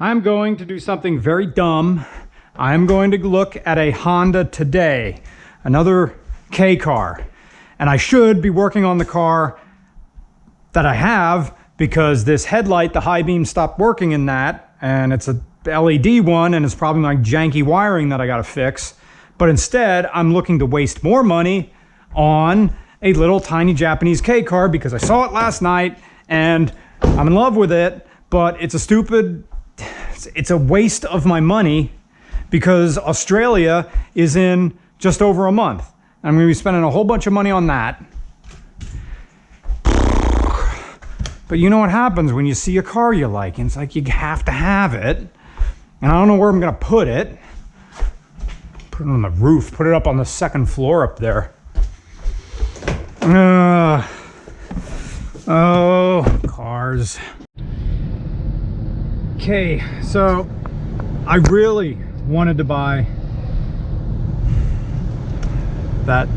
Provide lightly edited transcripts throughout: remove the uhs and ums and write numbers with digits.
I'm going to do something very dumb. I'm going to look at a Honda today, another K car. And I should be working on the car that I have because this headlight, the high beam stopped working in that, and it's a LED one, and it's probably like janky wiring that I gotta fix. But instead, I'm looking to waste more money on a little tiny Japanese K car because I saw it last night and I'm in love with it, but it's a waste of my money because Australia is in just over a month. I'm going to be spending a whole bunch of money on that. But you know what happens when you see a car you like, and it's like you have to have it. And I don't know where I'm going to put it. Put it on the roof, put it up on the second floor up there. Oh, cars. Okay, so I really wanted to buy that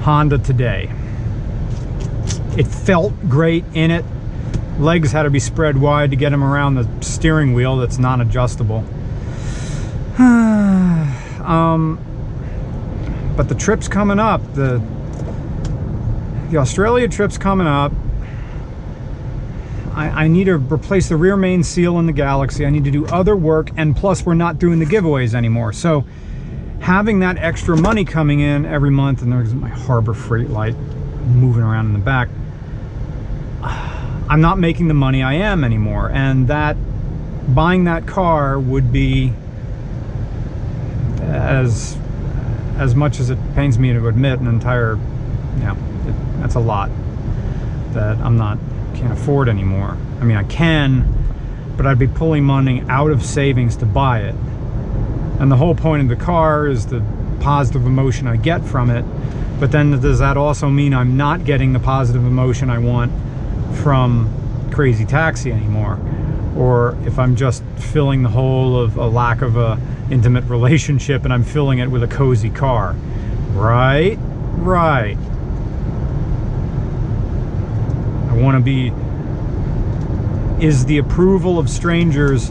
Honda today. It felt great in it. Legs had to be spread wide to get them around the steering wheel that's non-adjustable. But the trip's coming up. The Australia trip's coming up. I need to replace the rear main seal in the Galaxy. I need to do other work, and plus we're not doing the giveaways anymore. So having that extra money coming in every month, and there's my Harbor Freight light moving around in the back, I'm not making the money I am anymore, and that buying that car would be, as much as it pains me to admit, an entire, that's a lot that can't afford anymore. I mean, I can, but I'd be pulling money out of savings to buy it. And the whole point of the car is the positive emotion I get from it. But then does that also mean I'm not getting the positive emotion I want from Crazy Taxi anymore? Or if I'm just filling the hole of a lack of a intimate relationship and I'm filling it with a cozy car. Right? Right. I want to be... Is the approval of strangers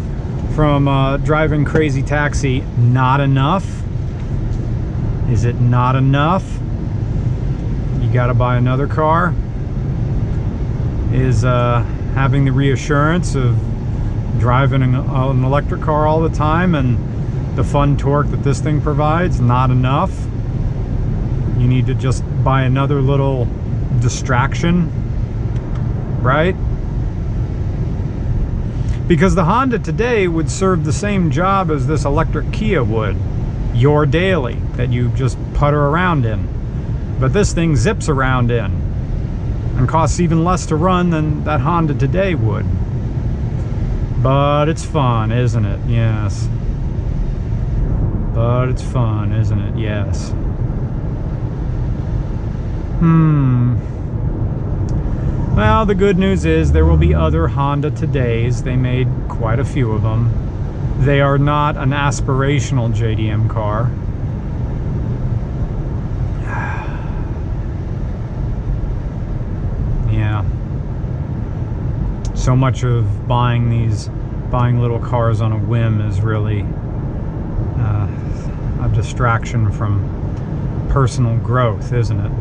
from driving Crazy Taxi not enough? Is it not enough? You gotta buy another car? Is having the reassurance of driving an electric car all the time and the fun torque that this thing provides not enough? You need to just buy another little distraction, right? Because the Honda today would serve the same job as this electric Kia would. Your daily, that you just putter around in. But this thing zips around in and costs even less to run than that Honda today would. But it's fun, isn't it? Yes. But it's fun, isn't it? Yes. Well, the good news is there will be other Honda Todays. They made quite a few of them. They are not an aspirational JDM car. Yeah. So much of buying little cars on a whim is really a distraction from personal growth, isn't it?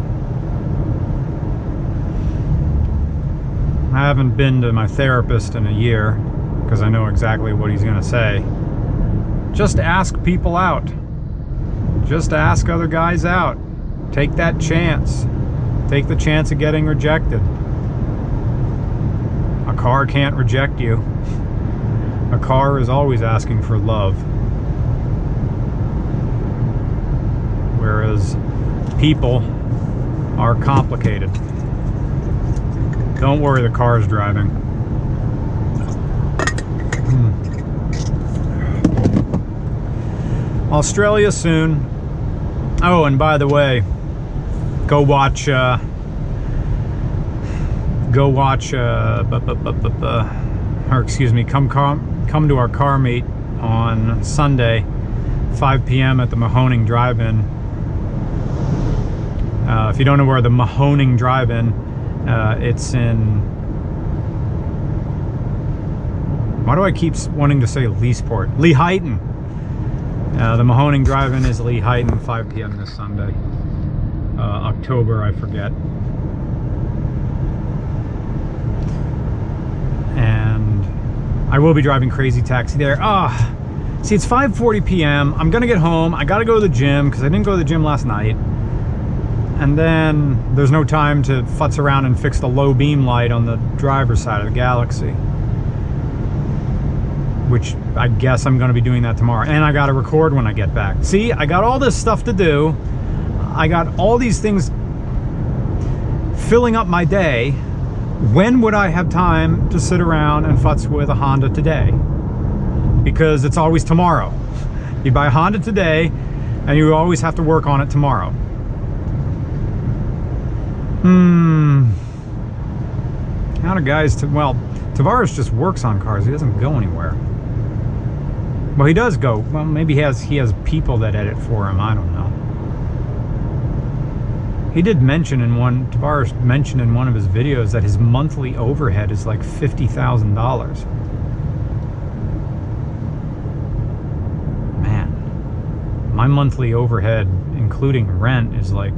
I haven't been to my therapist in a year because I know exactly what he's going to say. Just ask people out. Just ask other guys out. Take that chance. Take the chance of getting rejected. A car can't reject you. A car is always asking for love. Whereas people are complicated. Don't worry, the car's driving. Australia soon. Oh, and by the way, go watch or excuse me, come to our car meet on Sunday, 5 p.m. at the Mahoning Drive-In. If you don't know where the Mahoning Drive-In, it's in Why do I keep wanting to say Leesport? Lehighton. The Mahoning Drive-In is Lehighton, 5 p.m. this Sunday. October, I forget. And I will be driving Crazy Taxi there. See, it's 5:40 p.m. I'm gonna get home. I gotta go to the gym because I didn't go to the gym last night. And then there's no time to futz around and fix the low beam light on the driver's side of the Galaxy, which I guess I'm gonna be doing that tomorrow. And I gotta record when I get back. See, I got all this stuff to do. I got all these things filling up my day. When would I have time to sit around and futz with a Honda today? Because it's always tomorrow. You buy a Honda today and you always have to work on it tomorrow. How do guys well, Tavares just works on cars. He doesn't go anywhere. Well, he does go. Well, maybe he has people that edit for him. I don't know. He did mention Tavares mentioned in one of his videos that his monthly overhead is like $50,000. Man, my monthly overhead, including rent, is like,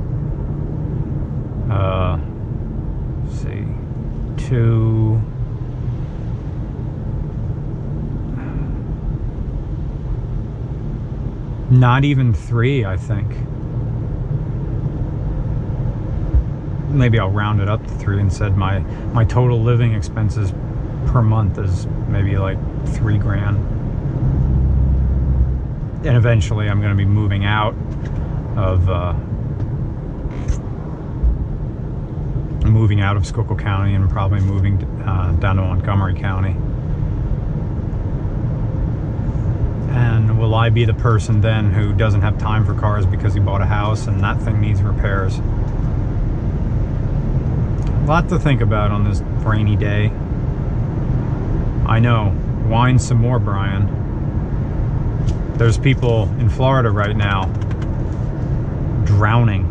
let's see, not even 3, I think. Maybe I'll round it up to 3 and said my total living expenses per month is maybe like $3,000. And eventually I'm going to be moving out of Schuylkill County and probably moving down to Montgomery County. And will I be the person then who doesn't have time for cars because he bought a house and that thing needs repairs? A lot to think about on this rainy day. I know. Whine some more, Brian. There's people in Florida right now drowning.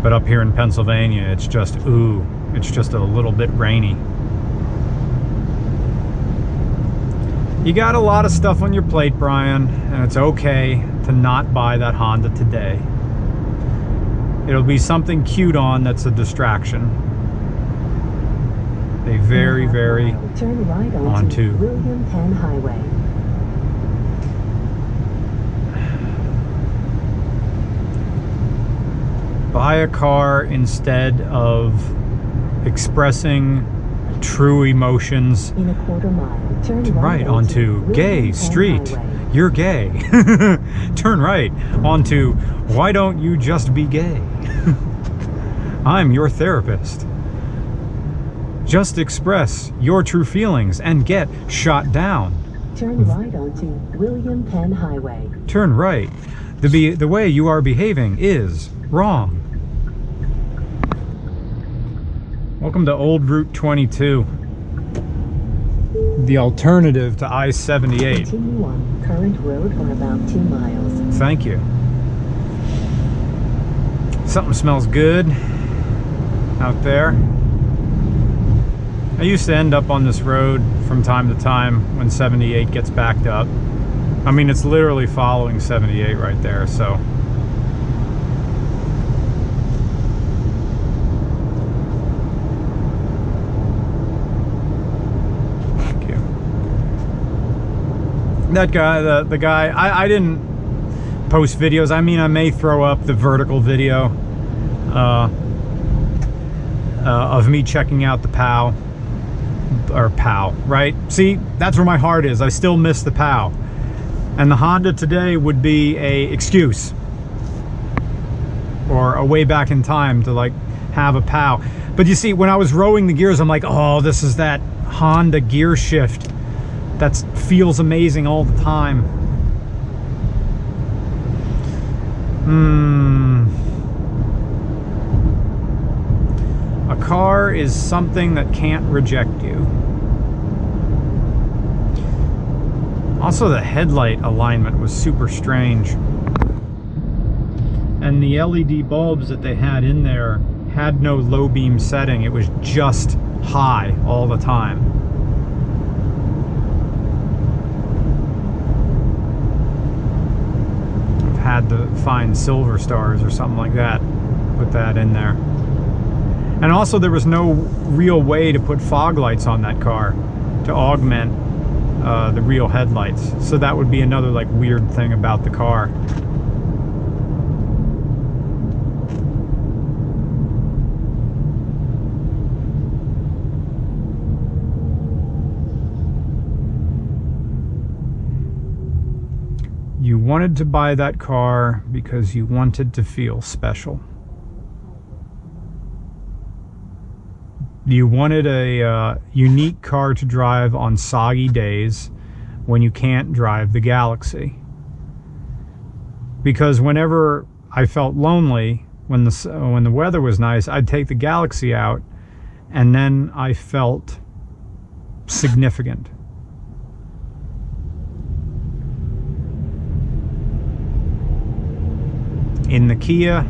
But up here in Pennsylvania, it's just, it's just a little bit rainy. You got a lot of stuff on your plate, Brian, and it's okay to not buy that Honda today. It'll be something cute on that's a distraction. A very, very turn right onto William Penn Highway. Buy a car instead of expressing true emotions. In a quarter mile, turn right onto Gay Street. Highway. You're gay. Turn right onto Why Don't You Just Be Gay? I'm your therapist. Just express your true feelings and get shot down. Turn right onto William Penn Highway. Turn right. The way you are behaving is wrong. Welcome to Old Route 22. The alternative to I-78. Continue on current road for about 2 miles. Thank you. Something smells good out there. I used to end up on this road from time to time when 78 gets backed up. I mean, it's literally following 78 right there, so. That guy, the guy, I didn't post videos. I mean, I may throw up the vertical video of me checking out the POW, right? See, that's where my heart is. I still miss the POW. And the Honda today would be a excuse or a way back in time to like have a POW. But you see, when I was rowing the gears, I'm like, oh, this is that Honda gear shift. That feels amazing all the time. A car is something that can't reject you. Also, the headlight alignment was super strange. And the LED bulbs that they had in there had no low beam setting. It was just high all the time. had to find silver stars or something like that, put that in there. And also there was no real way to put fog lights on that car to augment the real headlights. So that would be another like weird thing about the car. You wanted to buy that car because you wanted to feel special. You wanted a unique car to drive on soggy days when you can't drive the Galaxy. Because whenever I felt lonely, when the weather was nice, I'd take the Galaxy out, and then I felt significant. In the Kia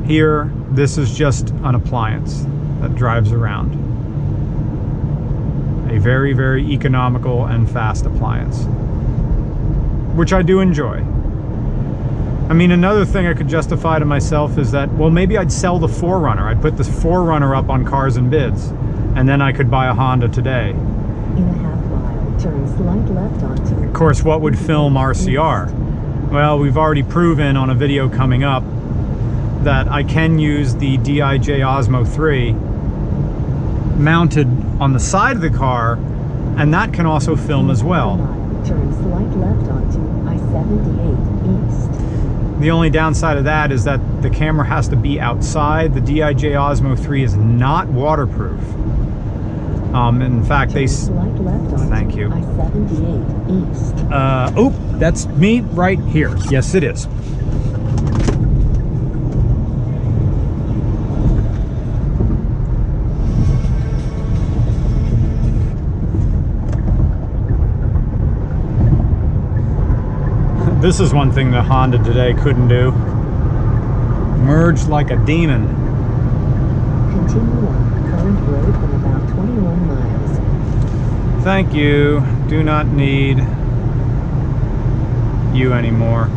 here, this is just an appliance that drives around. A very, very economical and fast appliance, which I do enjoy. I mean, another thing I could justify to myself is that, well, maybe I'd sell the 4Runner. I'd put the 4Runner up on Cars and Bids, and then I could buy a Honda today. In a half mile, turn slight left onto... Of course, what would film RCR? Well, we've already proven on a video coming up that I can use the DIJ Osmo 3 mounted on the side of the car, and that can also film as well. Turn slight left onto I-78 East. The only downside of that is that the camera has to be outside. The DIJ Osmo 3 is not waterproof. In fact, they... Thank you. I-78 East. Oh, that's me right here. Yes, it is. This is one thing the Honda today couldn't do. Merge like a demon. Continue on current road for about 21 miles. Thank you. Do not need you anymore.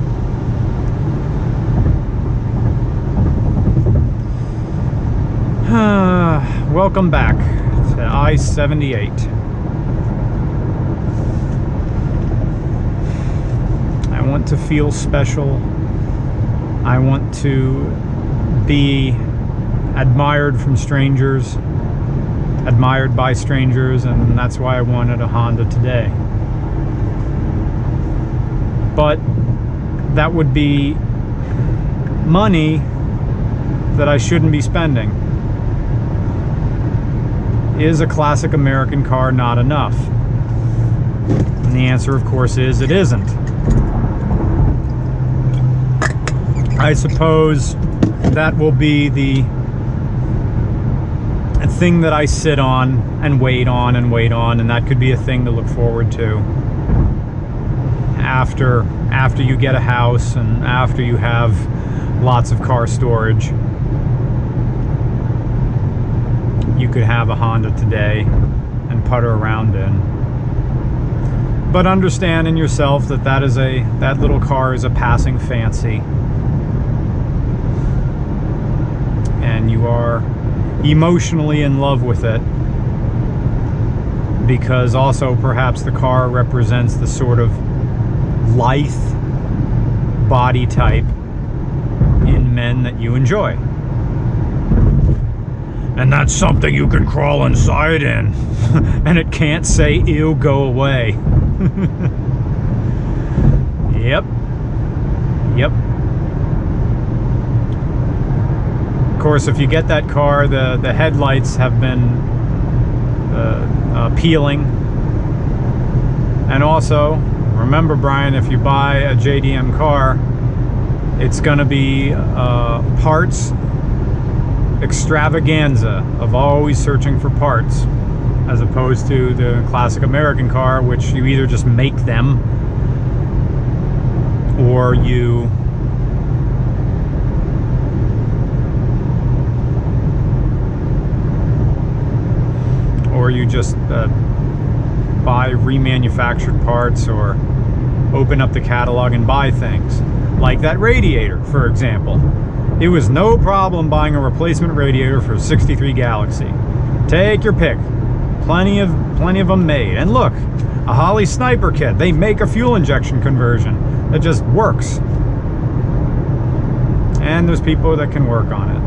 Welcome back to I-78. I want to feel special. I want to be admired from strangers, admired by strangers, and that's why I wanted a Honda today. But that would be money that I shouldn't be spending. Is a classic American car not enough? And the answer, of course, is it isn't. I suppose that will be the thing that I sit on and wait on and wait on, and that could be a thing to look forward to after you get a house and after you have lots of car storage. You could have a Honda today and putter around in. But understand in yourself that that little car is a passing fancy. And you are emotionally in love with it because also perhaps the car represents the sort of lithe body type in men that you enjoy. And that's something you can crawl inside in and it can't say, ew, go away. Yep. Of course, if you get that car, the headlights have been peeling. And also, remember, Brian, if you buy a JDM car, it's going to be parts extravaganza of always searching for parts, as opposed to the classic American car, which you either just make them or you just buy remanufactured parts or open up the catalog and buy things. Like that radiator, for example. It was no problem buying a replacement radiator for a 63 Galaxy. Take your pick. Plenty of them made. And look, a Holley Sniper kit. They make a fuel injection conversion that just works. And there's people that can work on it.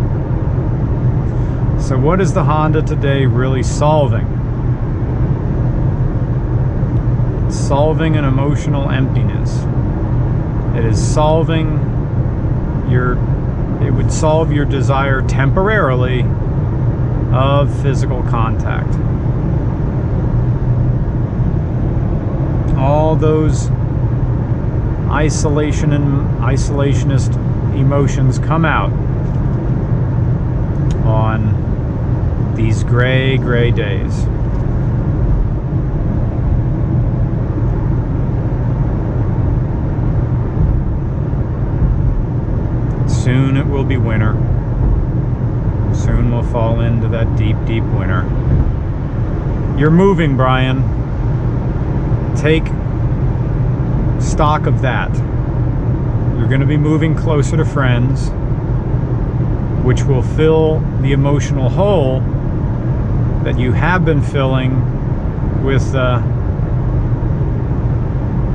So what is the Honda today really solving? It's solving an emotional emptiness. It is solving it would solve your desire temporarily of physical contact. All those isolation and isolationist emotions come out on these gray days. Soon it will be winter. Soon we'll fall into that deep winter. You're moving, Brian. Take stock of that. You're going to be moving closer to friends, which will fill the emotional hole that you have been filling with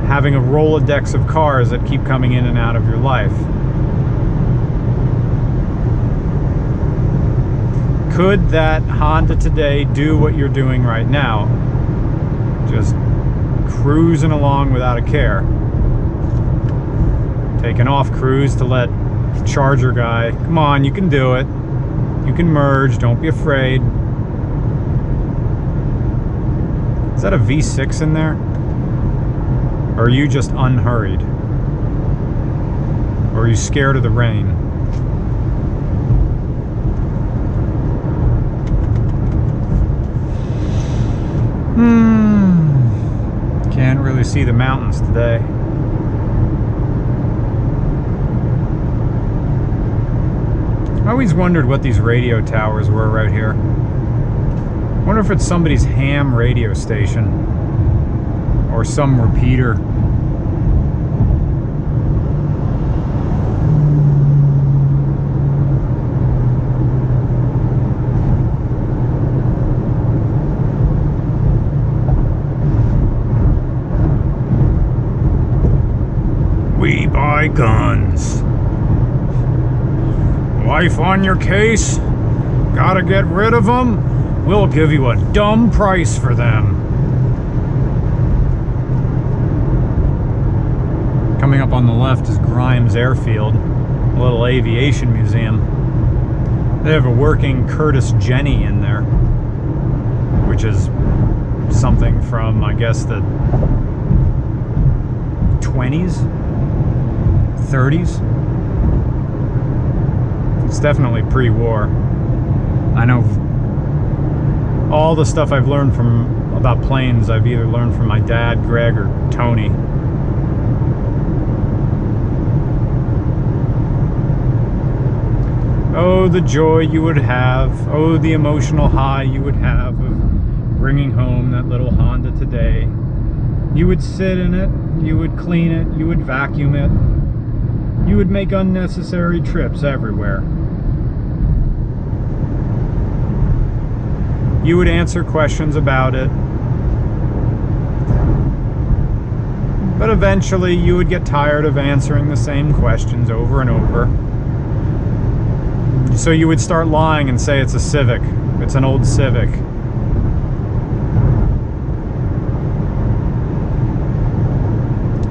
having a Rolodex of cars that keep coming in and out of your life. Could that Honda today do what you're doing right now? Just cruising along without a care. Taking off cruise to let the Charger guy, come on, you can do it. You can merge, don't be afraid. Is that a V6 in there? Or are you just unhurried? Or are you scared of the rain? Can't really see the mountains today. I always wondered what these radio towers were right here. I wonder if it's somebody's ham radio station or some repeater. We buy guns. Wife on your case? Gotta get rid of them? We'll give you a dumb price for them. Coming up on the left is Grimes Airfield, a little aviation museum. They have a working Curtis Jenny in there, which is something from, I guess, the 20s? 30s. It's definitely pre-war. I know all the stuff I've learned about planes, I've either learned from my dad, Greg, or Tony. Oh, the joy you would have. Oh, the emotional high you would have of bringing home that little Honda today. You would sit in it, you would clean it, you would vacuum it. You would make unnecessary trips everywhere. You would answer questions about it. But eventually you would get tired of answering the same questions over and over. So you would start lying and say it's a Civic. It's an old Civic.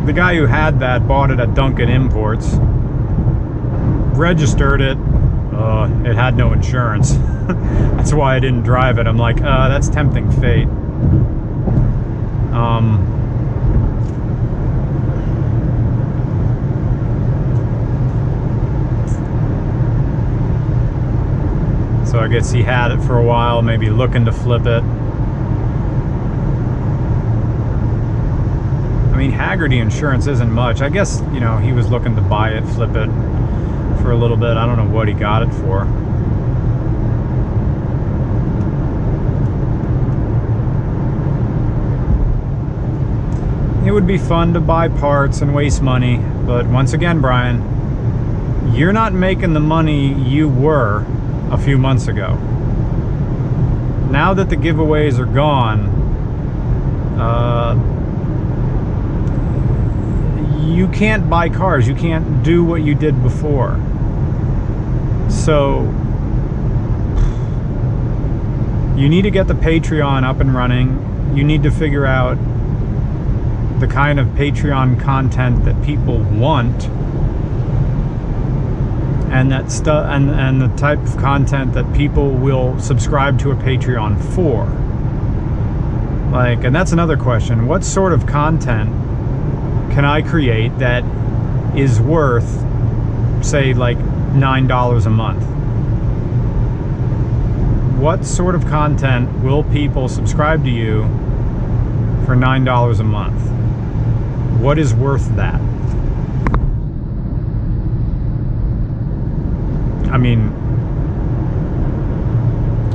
The guy who had that bought it at Duncan Imports, registered it, it had no insurance. That's why I didn't drive it. I'm like, that's tempting fate. So I guess he had it for a while, maybe looking to flip it. I mean, Haggerty insurance isn't much. I guess, you know, he was looking to buy it, flip it for a little bit. I don't know what he got it for. it would be fun to buy parts and waste money, but once again, Brian, you're not making the money you were a few months ago. Now that the giveaways are gone, you can't buy cars. You can't do what you did before. So you need to get the Patreon up and running. You need to figure out the kind of Patreon content that people want, and that stuff, and the type of content that people will subscribe to a Patreon for. Like, and that's another question. What sort of content can I create that is worth, say, like $9 a month? What sort of content will people subscribe to you for $9 a month? What is worth that? I mean,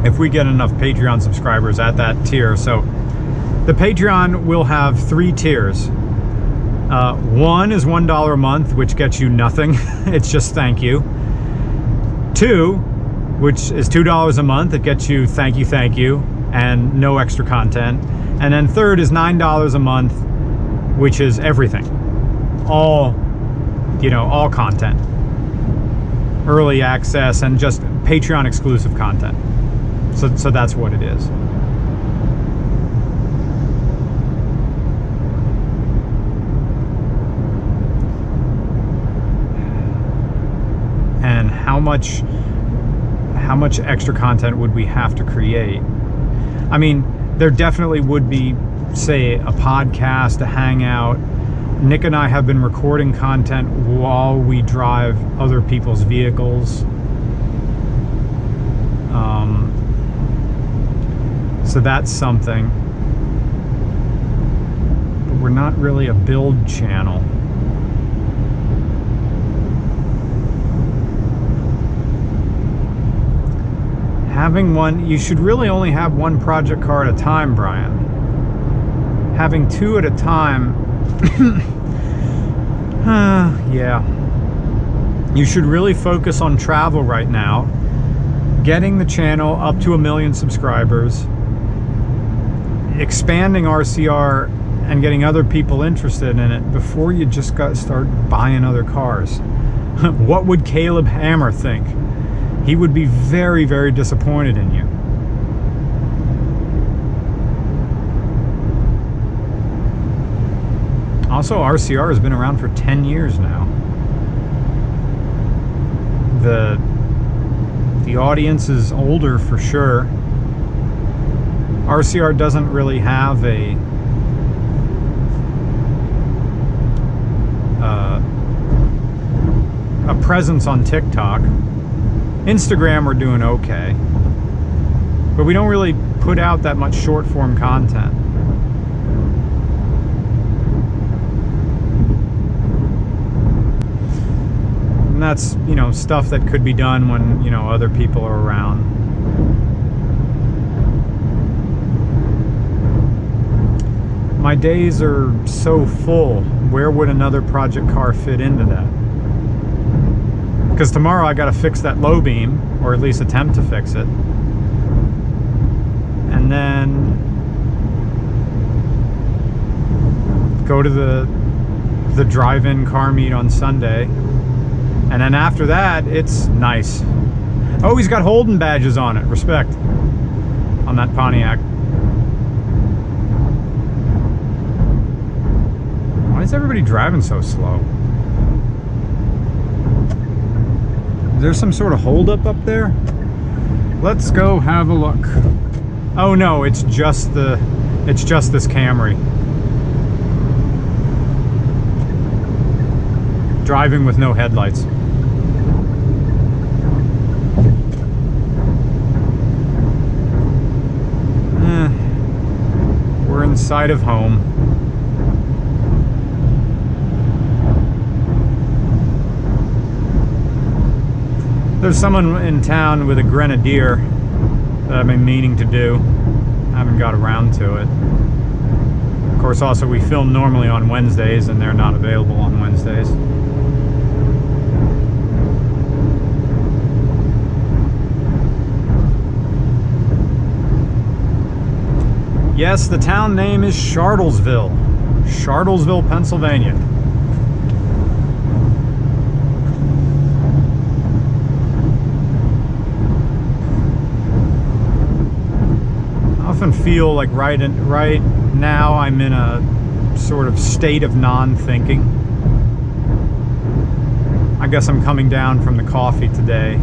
if we get enough Patreon subscribers at that tier. So the Patreon will have 3 tiers. One is $1 a month, which gets you nothing. It's just thank you. 2, which is $2 a month. It gets you thank you, and no extra content. And then 3rd is $9 a month, which is everything. All content. Early access and just Patreon exclusive content. So that's what it is. And how much extra content would we have to create? I mean, there definitely would be, say, a podcast, a hangout. Nick and I have been recording content while we drive other people's vehicles. So that's something. But we're not really a build channel. Having one, you should really only have one project car at a time, Brian. Having 2 at a time, yeah. You should really focus on travel right now, getting the channel up to 1 million subscribers, expanding RCR, and getting other people interested in it before you just start buying other cars. What would Caleb Hammer think? He would be very, very disappointed in you. Also, RCR has been around for 10 years now. The audience is older for sure. RCR doesn't really have a presence on TikTok. Instagram, we're doing okay, but we don't really put out that much short form content. And that's, stuff that could be done when, other people are around. My days are so full. Where would another project car fit into that? Because tomorrow I got to fix that low beam, or at least attempt to fix it. And then go to the drive-in car meet on Sunday. And then after that, it's nice. Oh, he's got Holden badges on it. Respect. On that Pontiac. Why is everybody driving so slow? Is there some sort of holdup up there? Let's go have a look. Oh no, it's just this Camry. Driving with no headlights. We're inside of home. There's someone in town with a Grenadier that I've been meaning to do. I haven't got around to it. Of course, also we film normally on Wednesdays, and they're not available on Wednesdays. Yes, the town name is Charlottesville. Charlottesville, Pennsylvania. I often feel like right now I'm in a sort of state of non-thinking. I guess I'm coming down from the coffee today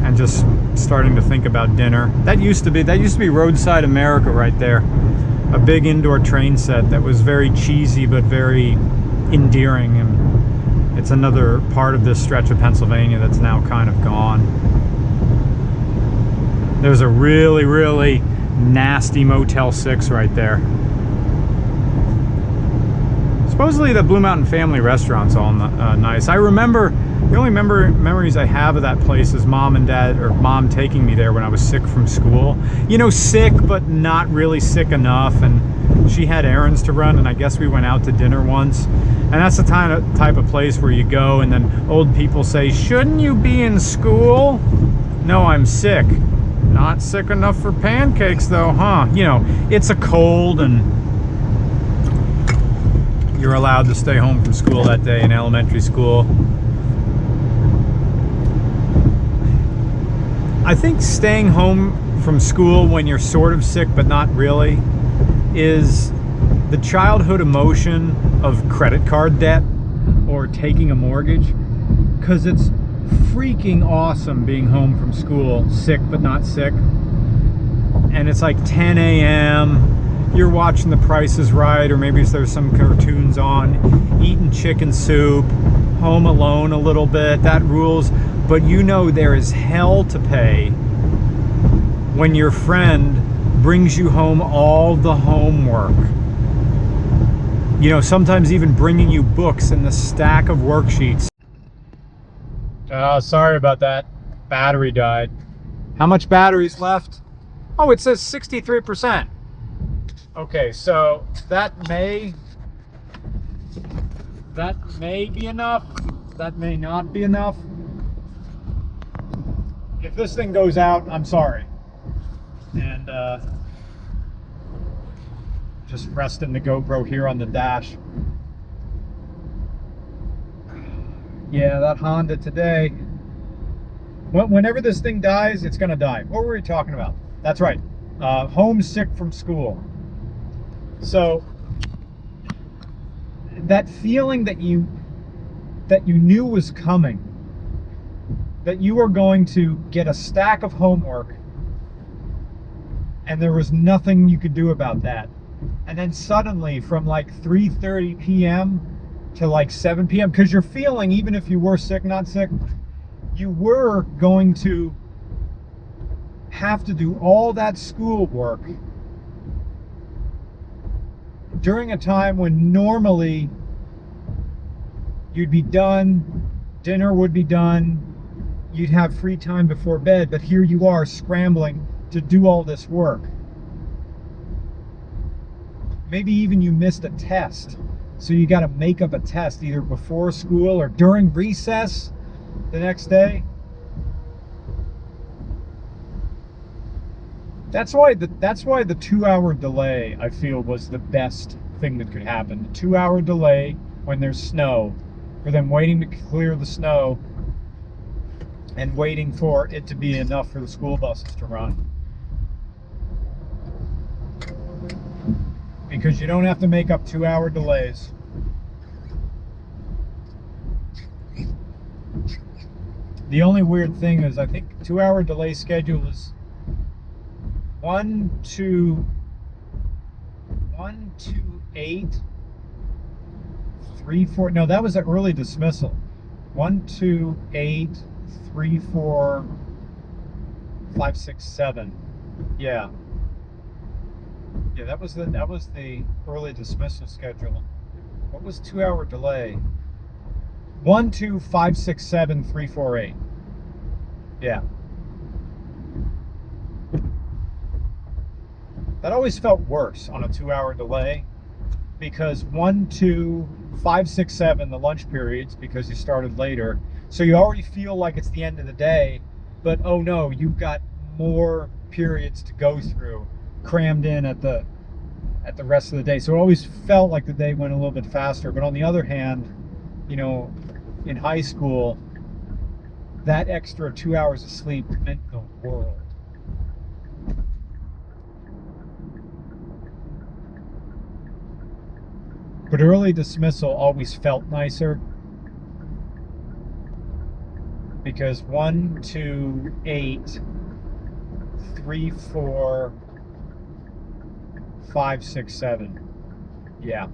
and just starting to think about dinner. That used to be Roadside America right there. A big indoor train set that was very cheesy but very endearing, and it's another part of this stretch of Pennsylvania that's now kind of gone. There's a really, really nasty Motel 6 right there. Supposedly the Blue Mountain Family Restaurant's all nice. I remember, the only memories I have of that place is mom and dad, or mom taking me there when I was sick from school. You know, sick but not really sick enough, and she had errands to run, and I guess we went out to dinner once. And that's the type of place where you go and then old people say, "Shouldn't you be in school?" "No, I'm sick." "Not sick enough for pancakes though, huh?" You know, it's a cold, and you're allowed to stay home from school that day in elementary school. I think staying home from school when you're sort of sick but not really is the childhood emotion of credit card debt or taking a mortgage, because it's freaking awesome being home from school sick but not sick, and it's like 10 a.m. You're watching The Price is Right, or maybe there's some cartoons on, eating chicken soup, home alone a little bit, that rules. But you know there is hell to pay when your friend brings you home all the homework. You know, sometimes even bringing you books and the stack of worksheets. Oh, sorry about that. Battery died. How much battery's left? Oh, it says 63%. Okay, so that may be enough. That may not be enough. If this thing goes out, I'm sorry. And just resting the GoPro here on the dash. Yeah, that Honda today. Whenever this thing dies, it's gonna die. What were we talking about? That's right. Homesick from school. So that feeling that you knew was coming, that you were going to get a stack of homework and there was nothing you could do about that, and then suddenly from like 3:30 p.m. to like 7 p.m., because you're feeling, even if you were sick, not sick, you were going to have to do all that schoolwork during a time when normally you'd be done, dinner would be done, you'd have free time before bed, but here you are scrambling to do all this work. Maybe even you missed a test, so you got to make up a test either before school or during recess the next day. That's why the 2-hour delay, I feel, was the best thing that could happen. The 2-hour delay when there's snow, for them waiting to clear the snow and waiting for it to be enough for the school buses to run. Because you don't have to make up 2-hour delays. The only weird thing is, I think 2-hour delay schedule is 1 to 8, 3, 4. No, that was an early dismissal. 1, 2, 8, 3, 4, 5, 6, 7. Yeah. Yeah, that was the early dismissal schedule. What was 2-hour delay? 1, 2, 5, 6, 7, 3, 4, 8. Yeah. That always felt worse on a 2-hour delay, because 1, 2, 5, 6, 7, the lunch periods, because you started later. So you already feel like it's the end of the day, but oh no, you've got more periods to go through, crammed in at the rest of the day. So it always felt like the day went a little bit faster. But on the other hand, you know, in high school, that extra 2 hours of sleep meant the world. But early dismissal always felt nicer, because 1, 2, 8, 3, 4, 5, 6, 7. Yeah.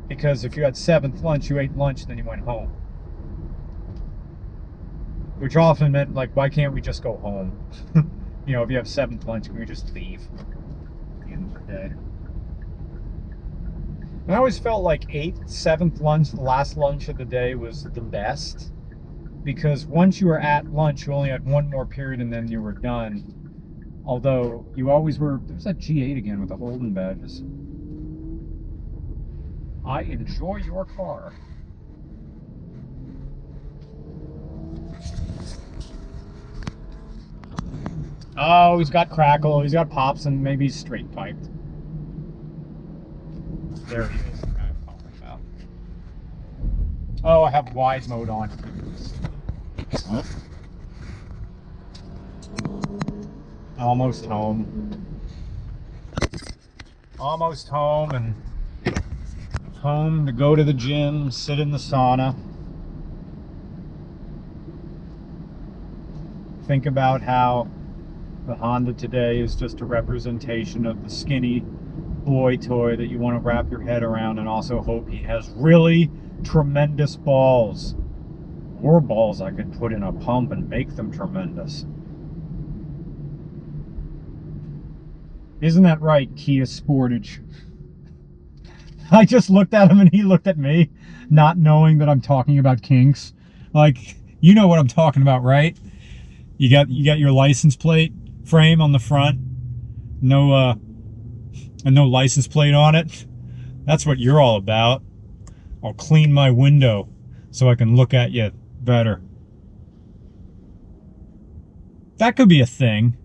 Because if you had 7th lunch, you ate lunch, then you went home. Which often meant, like, why can't we just go home? You know, if you have 7th lunch, can we just leave at the end of the day? And I always felt like 7th lunch, the last lunch of the day, was the best. Because once you were at lunch, you only had one more period and then you were done. Although you always were. There's that G8 again with the Holden badges. I enjoy your car. Oh, he's got crackle, he's got pops, and maybe he's straight piped. There he is. Oh, I have wide mode on. Oh. Almost home. Almost home, and home to go to the gym, sit in the sauna. Think about how the Honda today is just a representation of the skinny boy toy that you want to wrap your head around, and also hope he has really tremendous balls. Or balls I could put in a pump and make them tremendous. Isn't that right, Kia Sportage? I just looked at him and he looked at me, not knowing that I'm talking about kinks. Like, you know what I'm talking about, right? You got your license plate frame on the front, no license plate on it. That's what you're all about. I'll clean my window so I can look at you better. That could be a thing.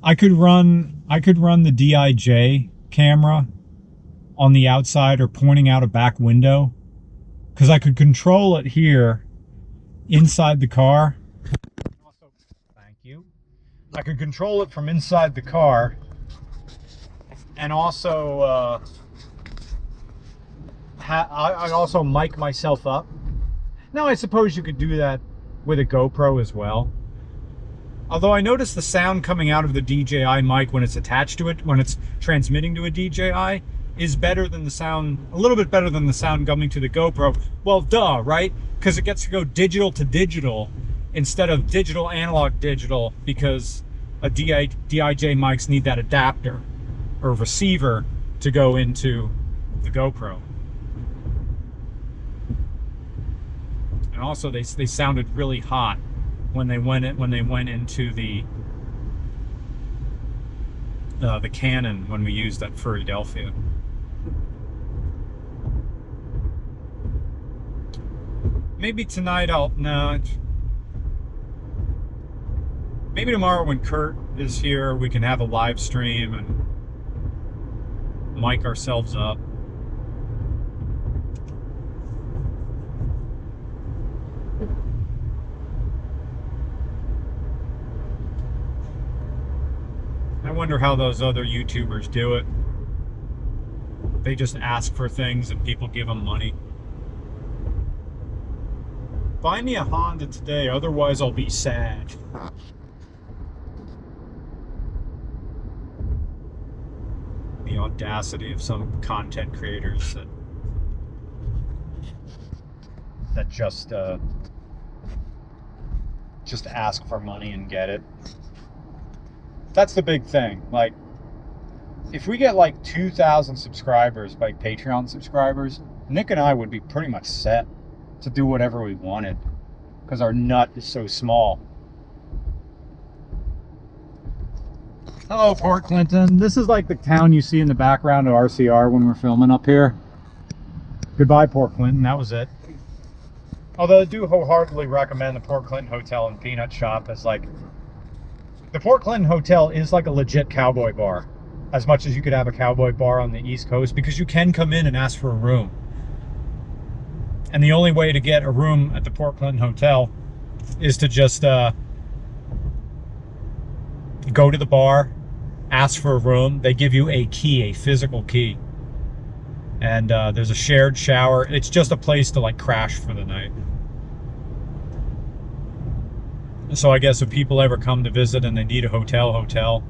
I could run the DIJ camera on the outside or pointing out a back window, because I could control it here inside the car. Also, thank you. I could control it from inside the car, and also I also mic myself up. Now I suppose you could do that with a GoPro as well. Although I notice the sound coming out of the DJI mic when it's attached to it, when it's transmitting to a DJI, is better than the sound, a little bit better than the sound coming to the GoPro. Well, duh, right? Because it gets to go digital to digital instead of digital analog digital, because a DJI mics need that adapter or receiver to go into the GoPro. And also they sounded really hot when they went into the Canon when we used that Philadelphia. Maybe tonight maybe tomorrow when Kurt is here, we can have a live stream and mic ourselves up. I wonder how those other YouTubers do it. They just ask for things and people give them money. Buy me a Honda today, otherwise I'll be sad. The audacity of some content creators that just ask for money and get it. That's the big thing. Like, if we get like 2,000 subscribers, like Patreon subscribers, Nick and I would be pretty much set to do whatever we wanted, because our nut is so small. Hello, Port Clinton. This is like the town you see in the background of RCR when we're filming up here. Goodbye, Port Clinton. That was it. Although I do wholeheartedly recommend the Port Clinton Hotel and Peanut Shop as like... The Port Clinton Hotel is like a legit cowboy bar. As much as you could have a cowboy bar on the East Coast, because you can come in and ask for a room. And the only way to get a room at the Port Clinton Hotel is to just go to the bar, ask for a room. They give you a key, a physical key. And there's a shared shower. It's just a place to like crash for the night. So I guess if people ever come to visit and they need a hotel,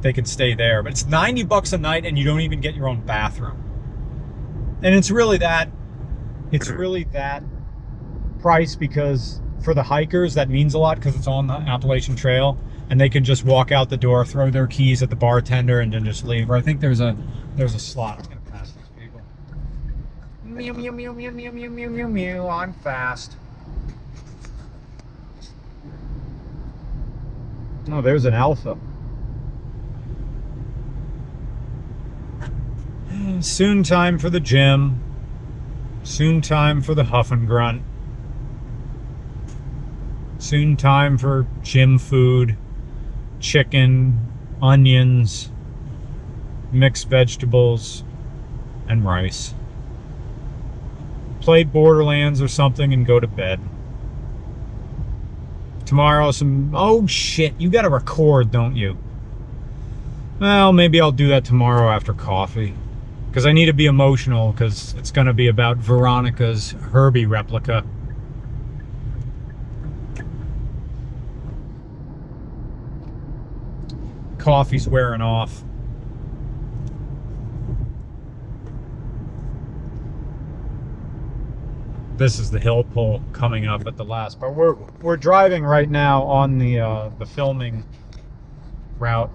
they can stay there. But it's $90 a night and you don't even get your own bathroom. And it's really that price, because for the hikers that means a lot, because it's on the Appalachian Trail and they can just walk out the door, throw their keys at the bartender and then just leave. Or I think there's a slot. I'm gonna pass these people. Meow meow meow meow meow meow meow meow meow. I'm fast. Oh, there's an Alpha. Soon time for the gym. Soon time for the huff and grunt. Soon time for gym food, chicken, onions, mixed vegetables, and rice. Play Borderlands or something and go to bed. Tomorrow oh shit, you gotta record, don't you? Well, maybe I'll do that tomorrow after coffee. Because I need to be emotional, because it's going to be about Veronica's Herbie replica. Coffee's wearing off. This is the hill pull coming up at the last. But we're driving right now on the filming route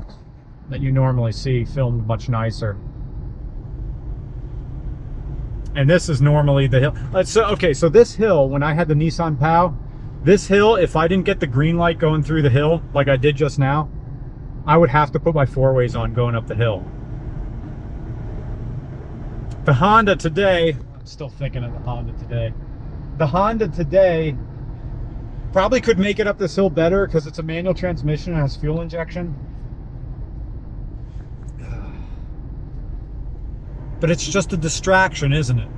that you normally see filmed much nicer. And this is normally the hill. Okay, so this hill, when I had the Nissan POW, this hill, if I didn't get the green light going through the hill, like I did just now, I would have to put my four-ways on going up the hill. The Honda today, I'm still thinking of the Honda today. The Honda today probably could make it up this hill better because it's a manual transmission and has fuel injection. But it's just a distraction, isn't it?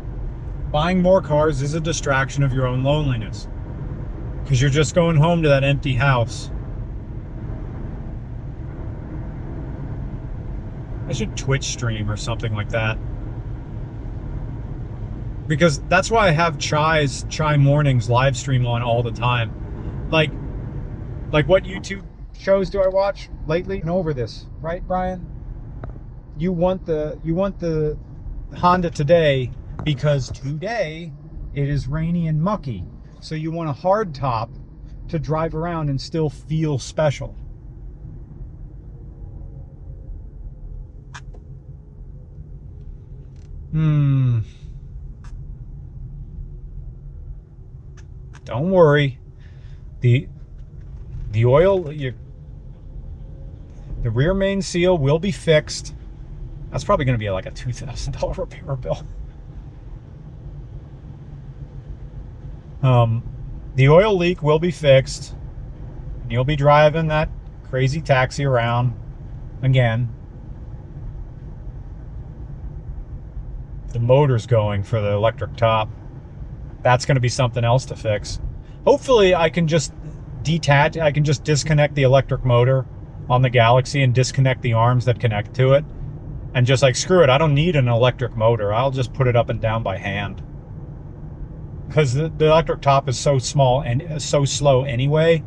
Buying more cars is a distraction of your own loneliness. Because you're just going home to that empty house. I should Twitch stream or something like that. Because that's why I have Chai Mornings live stream on all the time. Like what YouTube shows do I watch lately? And over this, right, Brian? You want the Honda today because today it is rainy and mucky. So you want a hard top to drive around and still feel special. Don't worry. The oil, the rear main seal will be fixed. That's probably going to be like a $2,000 repair bill. The oil leak will be fixed. And you'll be driving that crazy taxi around again. The motor's going for the electric top. That's going to be something else to fix. Hopefully I can just disconnect the electric motor on the Galaxy and disconnect the arms that connect to it. And just like, screw it, I don't need an electric motor. I'll just put it up and down by hand. Because the electric top is so small and so slow anyway.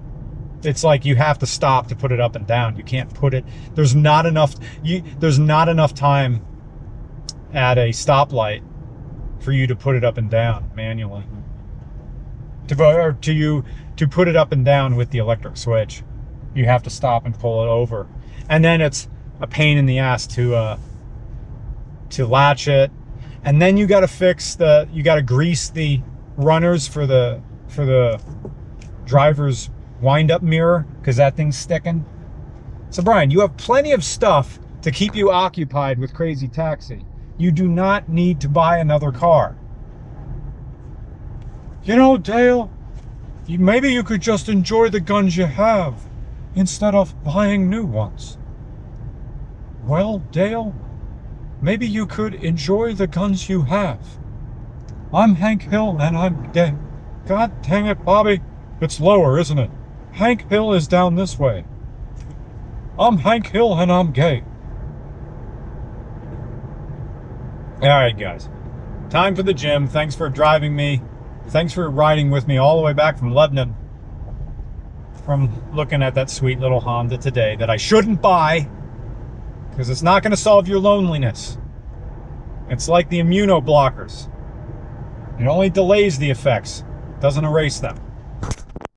It's like you have to stop to put it up and down. You can't put it, there's not enough time at a stoplight for you to put it up and down manually. To put it up and down with the electric switch. You have to stop and pull it over. And then it's a pain in the ass to latch it. And then you got to grease the runners for the driver's wind-up mirror, because that thing's sticking. So Brian, you have plenty of stuff to keep you occupied with Crazy Taxi. You do not need to buy another car. You know, Dale, maybe you could just enjoy the guns you have instead of buying new ones. Well, Dale, maybe you could enjoy the guns you have. I'm Hank Hill and I'm gay. God dang it, Bobby. It's lower, isn't it? Hank Hill is down this way. I'm Hank Hill and I'm gay. Alright, guys. Time for the gym. Thanks for driving me. Thanks for riding with me all the way back from Lebanon. From looking at that sweet little Honda today that I shouldn't buy because it's not going to solve your loneliness. It's like the immunoblockers. It only delays the effects, doesn't erase them.